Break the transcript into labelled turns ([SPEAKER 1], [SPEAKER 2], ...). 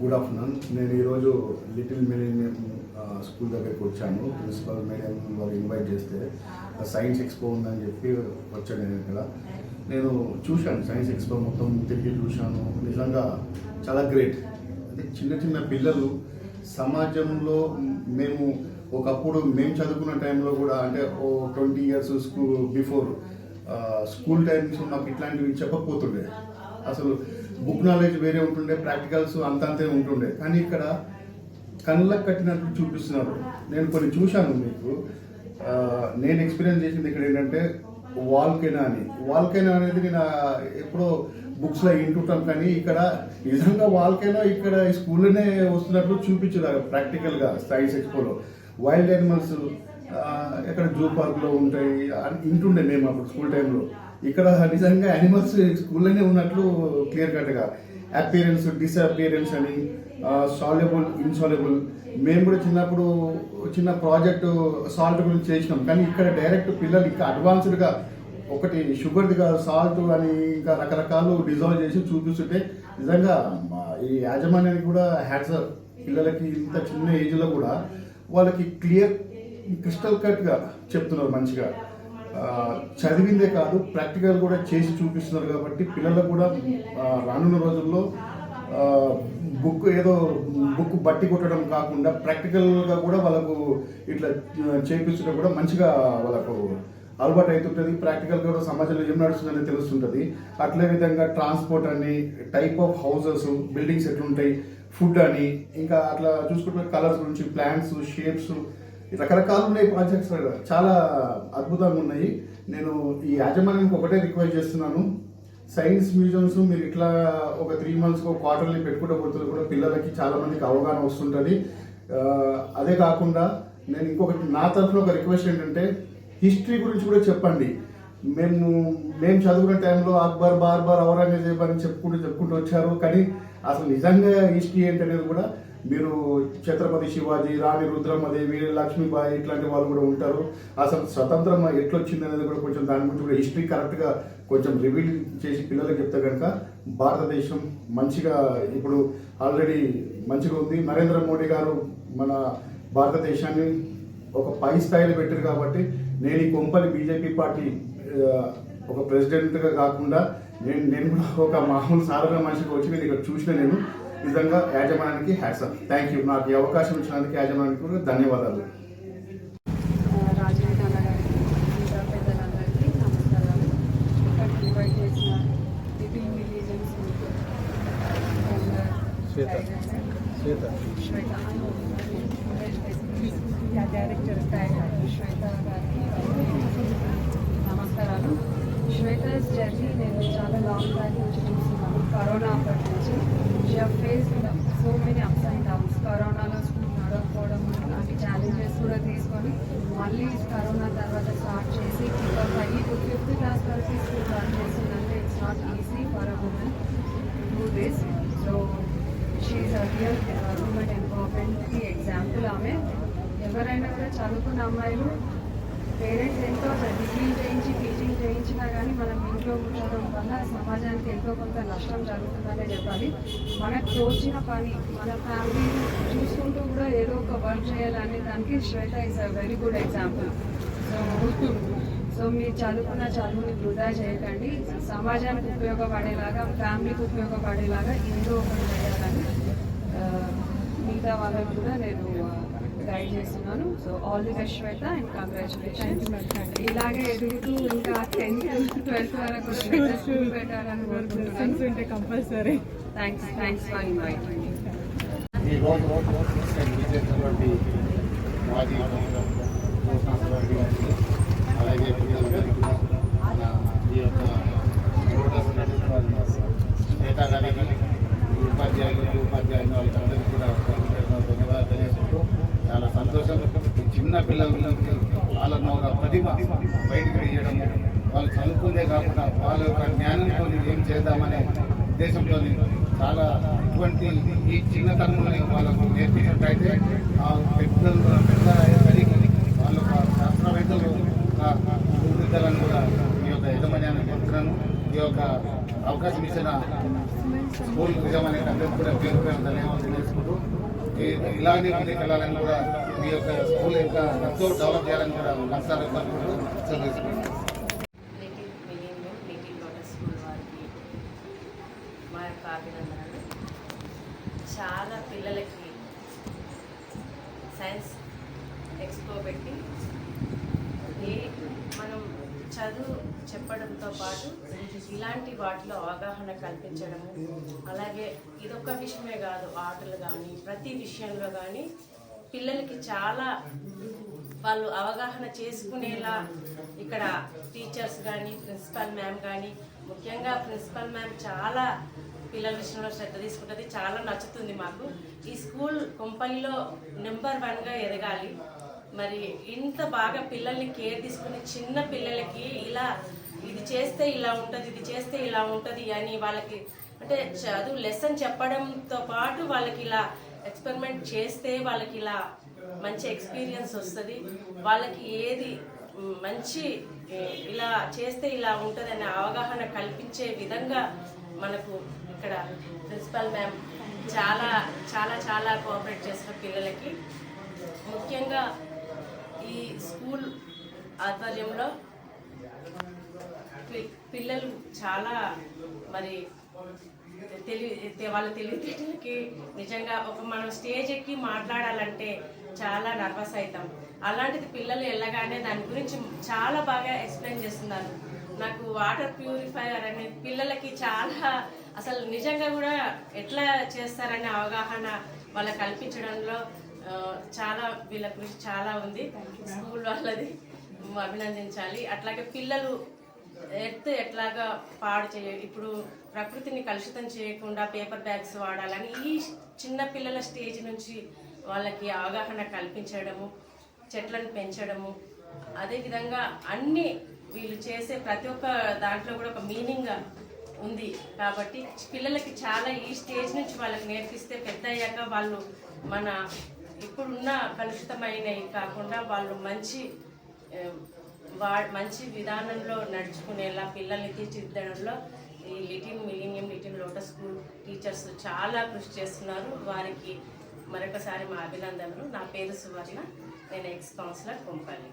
[SPEAKER 1] Good afternoon. నేను ఈరోజు little millennium school దగ్గరికి వచ్చాను. ప్రిన్సిపల్ మేడం వాళ్ళు ఇన్వైట్ చేస్తే సైన్స్ ఎక్స్పో ఉందని చెప్పి వచ్చాను. నేను ఇక్కడ నేను చూశాను సైన్స్ ఎక్స్పో మొత్తం తిరిగి చూశాను. నిజంగా చాలా గ్రేట్. అంటే చిన్న చిన్న పిల్లలు సమాజంలో మేము ఒకప్పుడు మేము చదువుకున్న టైంలో కూడా అంటే ఓ 20 years బిఫోర్ స్కూల్ టైమ్స్ మాకు ఇట్లాంటివి చెప్పకపోతుండే. అసలు బుక్ నాలెడ్జ్ వేరే ఉంటుండే, ప్రాక్టికల్స్ అంతే ఉంటుండే. కానీ ఇక్కడ కళ్ళకు కట్టినట్టు చూపిస్తున్నారు. నేను కొన్ని చూశాను. మీకు నేను ఎక్స్పీరియన్స్ చేసింది ఇక్కడ ఏంటంటే వాల్కెనో అనేది నేను ఎప్పుడో బుక్స్లో వింటుంటాం, కానీ ఇక్కడ నిజంగా వాల్కెనో ఇక్కడ స్కూల్లోనే వస్తున్నట్లు చూపించారు ప్రాక్టికల్గా. సైన్స్ ఎక్స్పోలో వైల్డ్ యానిమల్స్ ఎక్కడ జూ పార్క్లో ఉంటాయి వింటుండే మేము అప్పుడు స్కూల్ టైంలో. ఇక్కడ నిజంగా యానిమల్స్ స్కూల్లోనే ఉన్నట్లు క్లియర్ కట్గా అపియరెన్స్, డిసపియరెన్స్ అని, సాల్యుబుల్, ఇన్సాల్యుబుల్. మేము కూడా చిన్నప్పుడు చిన్న ప్రాజెక్టు సాల్ట్ గురించి చేసినాం, కానీ ఇక్కడ డైరెక్ట్ పిల్లలు ఇంకా అడ్వాన్స్డ్గా ఒకటి షుగర్ది కాదు సాల్ట్ అని ఇంకా రకరకాలు డిజాల్వ్ చేసి చూపిస్తుంటే నిజంగా ఈ యాజమాన్యానికి కూడా హ్యాట్స్ ఆఫ్. పిల్లలకి ఇంత చిన్న ఏజ్లో కూడా వాళ్ళకి క్రిస్టల్ కట్గా చెప్తున్నారు మంచిగా. చదివిందే కాదు ప్రాక్టికల్ కూడా చేసి చూపిస్తున్నారు. కాబట్టి పిల్లలకు కూడా రానున్న రోజుల్లో బుక్ బట్టి కొట్టడం కాకుండా ప్రాక్టికల్గా కూడా వాళ్ళకు ఇట్లా చేపిస్తుంటే కూడా మంచిగా వాళ్ళకు అలవాటు అవుతుంటుంది. ప్రాక్టికల్గా కూడా సమాజంలో ఏం నడుస్తుందని తెలుస్తుంటుంది. అట్లే విధంగా ట్రాన్స్పోర్ట్ అని, టైప్ ఆఫ్ హౌసెస్, బిల్డింగ్స్ ఎట్లుంటాయి, ఫుడ్ అని, ఇంకా అట్లా చూసుకుంటే కలర్స్ గురించి, ప్లాంట్స్, షేప్స్, రకరకాలు ఉన్నాయి ప్రాజెక్ట్స్. చాలా అద్భుతంగా ఉన్నాయి. నేను ఈ యాజమాన్యానికి ఒకటే రిక్వెస్ట్ చేస్తున్నాను, సైన్స్ మ్యూజియంస్ మీరు ఇట్లా ఒక 3 months క్వార్టర్లీ పెట్టుకుంటూ పోతుంది కూడా పిల్లలకి చాలా మందికి అవగాహన వస్తుంటుంది. అదే కాకుండా నేను ఇంకొకటి నా తరఫున ఒక రిక్వెస్ట్ ఏంటంటే హిస్టరీ గురించి కూడా చెప్పండి. మేము చదువుకునే టైంలో అక్బర్, బార్బర్, ఔరంగజేబ్ అని చెప్పుకుంటూ వచ్చారు, కానీ అసలు నిజంగా హిస్టరీ ఏంటనేది కూడా మీరు ఛత్రపతి శివాజీ, రాణి రుద్రమ్మదేవి, లక్ష్మీబాయి ఇట్లాంటి వాళ్ళు కూడా ఉంటారు. అసలు స్వతంత్రం ఎట్లొచ్చింది అనేది కూడా కొంచెం దాని గురించి కూడా హిస్టరీ కరెక్ట్గా కొంచెం రివీల్ చేసి పిల్లలకు చెప్తే కనుక భారతదేశం మంచిగా ఇప్పుడు ఆల్రెడీ మంచిగా ఉంది. నరేంద్ర మోడీ గారు మన భారతదేశాన్ని ఒక పై స్థాయిలో పెట్టారు. కాబట్టి నేను ఈ కొంపల్లి బీజేపీ పార్టీ ఒక ప్రెసిడెంట్గా కాకుండా నేను కూడా ఒక మామూలు సాధారణ మనిషికి వచ్చి నేను ఇక్కడ చూసిన నేను నిజంగా యాజమాన్యానికి హ్యాట్స్ ఆఫ్. Thank you. నాకు ఈ అవకాశం ఇచ్చినందుకు యాజమాన్యానికి కూడా ధన్యవాదాలు.
[SPEAKER 2] పెద్దలందరికీ నమస్కారాలు. ఇక్కడికి ఇన్వైట్ చేసిన లిటిల్ మిలీనియం డైరెక్టర్ శ్వేత గారికి నమస్కారాలు. శ్వేతాస్ జర్నీ నేను చాలా లాంగ్ బ్యాక్ నుంచి చూస్తున్నాను. కరోనా అప్పటి నుంచి she have faced so many ups and downs. కరోనాలో స్కూల్ నడవకపోవడం లాంటి ఛాలెంజెస్ కూడా తీసుకొని మళ్ళీ కరోనా తర్వాత స్టార్ట్ చేసి ఇప్పుడు 5th class వరకు స్కూల్ రన్ చేసిందంటే it's not easy for a women do this. So she is a real women ఎంపవర్మెంట్కి ఎగ్జాంపుల్. ఆమె ఎవరైనా కూడా చదువుకున్న అమ్మాయిలు పేరెంట్స్ ఎంతో డిగ్రీలు చేయించి టీచింగ్ చేయించినా కానీ మనం ఇంట్లో ఉండడం వల్ల సమాజానికి ఎంతో కొంత నష్టం జరుగుతుందనే చెప్పాలి. మనకు తోచిన పని మన ఫ్యామిలీ చూసుకుంటూ కూడా ఏదో ఒక వర్క్ చేయాలనే దానికి Shweta is a very good example. So మీరు చదువుకున్న చదువుని వృధా చేయకండి. సమాజానికి ఉపయోగపడేలాగా, ఫ్యామిలీకి ఉపయోగపడేలాగా ఏదో ఒకటి చేయాలని మిగతా వాళ్ళకి కూడా నేను గైడ్ చేస్తున్నాను. So all the best Shweta and congratulations. ఇలాగే ఎదుగుతూ ఇంకా 10th 12th వరకు స్కూల్ పెట్టాలని కోరుకుంటున్నాను.
[SPEAKER 3] కంపల్సరీ.
[SPEAKER 2] థ్యాంక్స్ ఫర్ ఇన్వైటింగ్ మీ.
[SPEAKER 4] ఈ రోజు మాజీ అలాగే ఈ యొక్క నేతా గారికి ఉపాధ్యాయులు వాళ్ళందరికీ కూడా ధన్యవాదాలు తెలియజేస్తూ చాలా సంతోషం. చిన్న పిల్లలు వాళ్ళను ఒక ప్రతిభ బయటకు తీయడం, వాళ్ళు చదువుకుందే కాకుండా వాళ్ళ యొక్క జ్ఞానంతో ఏం చేద్దామనే ఉద్దేశంతో చాలా ఇటువంటి ఈ చిన్నతనంలోనే వాళ్ళకు నేర్పించినట్టయితే ఆ పెద్ద కలిగి వాళ్ళ శాస్త్రవేత్తలు వృద్ధిద్దాలని కూడా ఈ యొక్క యజమాన్యాన్ని కోరుతున్నాను. ఈ యొక్క అవకాశం ఇచ్చిన స్కూల్ యజమానికి అందరికీ కూడా పేరు పేరు ధన్యవాదాలు తెలియజేసుకుంటూ ఇలాగే ముందుకు వెళ్ళాలని కూడా మీ యొక్క స్కూల్ ఇంకా ఎంతో డెవలప్ చేయాలని కూడా మనసారి కోరుకుంటూ తెలియజేసుకుంటాం.
[SPEAKER 3] Little millennium little lotus school వారికి మా యొక్క అభినందనలు. చాలా పిల్లలకి సైన్స్ ఎక్స్పో పెట్టి మనం చదువు చెప్పడంతో పాటు ఇలాంటి వాటిలో అవగాహన కల్పించడము, అలాగే ఇదొక్క విషయమే కాదు, ఆటలు కానీ ప్రతి విషయంలో కానీ పిల్లలకి చాలా వాళ్ళు అవగాహన చేసుకునేలా ఇక్కడ టీచర్స్ కానీ ప్రిన్సిపల్ మ్యామ్ కానీ, ముఖ్యంగా ప్రిన్సిపల్ మ్యామ్ చాలా పిల్లల విషయంలో శ్రద్ధ తీసుకుంటుంది, చాలా నచ్చుతుంది మాకు. ఈ స్కూల్ కొంపల్లిలో నెంబర్ 1గా ఎదగాలి. మరి ఇంత బాగా పిల్లల్ని కేర్ తీసుకుని చిన్న పిల్లలకి ఇలా ఇది చేస్తే ఇలా ఉంటుంది, ఇది చేస్తే ఇలా ఉంటుంది అని వాళ్ళకి అంటే చదువు లెసన్ చెప్పడంతో పాటు వాళ్ళకి ఇలా ఎక్స్పెరిమెంట్ చేస్తే వాళ్ళకి ఇలా మంచి ఎక్స్పీరియన్స్ వస్తుంది. వాళ్ళకి ఏది మంచి ఇలా చేస్తే ఇలా ఉంటుంది అనే అవగాహన కల్పించే విధంగా మనకు ఇక్కడ ప్రిన్సిపల్ మ్యామ్ చాలా చాలా చాలా కోఆపరేట్ చేసిన పిల్లలకి. ముఖ్యంగా ఈ స్కూల్ ఆధ్వర్యంలో పిల్లలు చాలా మరి వాళ్ళ తెలివితేటలకి నిజంగా మనం స్టేజ్ ఎక్కి మాట్లాడాలంటే చాలా నర్వస్ అవుతాం. అలాంటిది పిల్లలు వెళ్ళగానే దాని గురించి చాలా బాగా ఎక్స్ప్లెయిన్ చేస్తున్నారు. నాకు వాటర్ ప్యూరిఫైయర్ అనే పిల్లలకి చాలా అసలు నిజంగా కూడా ఎట్లా చేస్తారనే అవగాహన వాళ్ళకి కల్పించడంలో చాలా వీళ్ళ గురించి చాలా ఉంది. స్కూల్ వాళ్ళది అభినందించాలి. అట్లాగే పిల్లలు ఎట్లాగా పాడు ఇప్పుడు ప్రకృతిని కలుషితం చేయకుండా పేపర్ బ్యాగ్స్ వాడాలని ఈ చిన్న పిల్లల స్టేజ్ నుంచి వాళ్ళకి అవగాహన కల్పించడము, చెట్లను పెంచడము, అదేవిధంగా అన్ని వీళ్ళు చేసే ప్రతి ఒక్క దాంట్లో కూడా ఒక మీనింగ్ ఉంది. కాబట్టి పిల్లలకి చాలా ఈ స్టేజ్ నుంచి వాళ్ళకి నేర్పిస్తే పెద్ద అయ్యాక వాళ్ళు మన ఇప్పుడున్న కలుషితమైనవి కాకుండా వాళ్ళు మంచి విధానంలో నడుచుకునేలా పిల్లల్ని తీర్చిదిద్దడంలో ఈ little millennium little lotus school teachers చాలా కృషి చేస్తున్నారు. వారికి మరొకసారి మా అభినందనలు. నా పేరు సువర్ణ, నేను ఎక్స్ కౌన్సిలర్ కొంపల్లి.